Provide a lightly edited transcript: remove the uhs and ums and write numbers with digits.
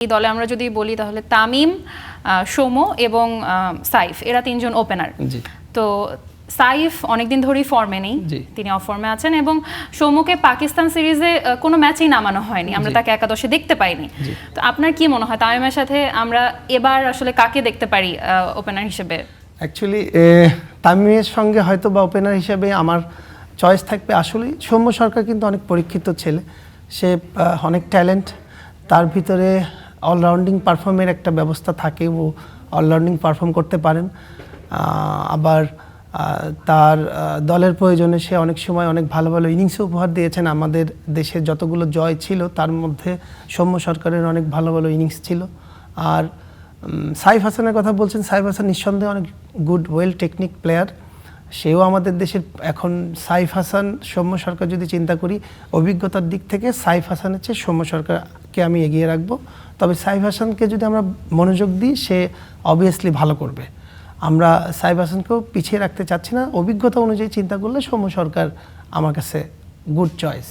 এই দলে আমরা যদি বলি তাহলে তামিম, সৌম্য এবং সাইফ, এরা তিনজন ওপেনার। তো সাইফ অনেকদিন ধরেই ফর্মে নেই, তিনি অফ ফর্মে আছেন, এবং সৌম্যকে পাকিস্তান সিরিজে কোনো ম্যাচেই নামানো হয়নি, আমরা তাকে একাদশে দেখতে পাইনি। তো আপনার কি মনে হয় তামিমের সাথে আমরা এবার আসলে কাকে দেখতে পারি ওপেনার হিসেবে? অ্যাকচুয়ালি তামিমের সঙ্গে হয়তো বা ওপেনার হিসেবে আমার চয়েস থাকবে আসলে সৌম্য সরকার। কিন্তু অনেক পরীক্ষিত ছেলে, সে অনেক ট্যালেন্ট, তার ভিতরে অলরাউন্ডিং পারফর্মের একটা ব্যবস্থা থাকে, ও অলরাউন্ডিং পারফর্ম করতে পারেন। আবার তার দলের প্রয়োজনে সে অনেক সময় অনেক ভালো ভালো ইনিংসও উপহার দিয়েছেন। আমাদের দেশের যতগুলো জয় ছিল তার মধ্যে সৌম্য সরকারের অনেক ভালো ভালো ইনিংস ছিল। আর সাইফ হাসানের কথা বলছেন, সাইফ হাসান নিঃসন্দেহে অনেক গুড ওয়েল টেকনিক প্লেয়ার, সেও আমাদের দেশের। এখন সাইফ হাসান সৌম্য সরকার যদি চিন্তা করি, অভিজ্ঞতার দিক থেকে সাইফ হাসানের চেয়ে সৌম্য সরকারকে আমি এগিয়ে রাখবো। তবে সাইফ হাসানকে যদি আমরা মনোযোগ দিই, সে অবভিয়াসলি ভালো করবে। আমরা সাইফ হাসানকেও পিছিয়ে রাখতে চাচ্ছি না। অভিজ্ঞতা অনুযায়ী চিন্তা করলে সৌম্য সরকার আমার কাছে গুড চয়েস।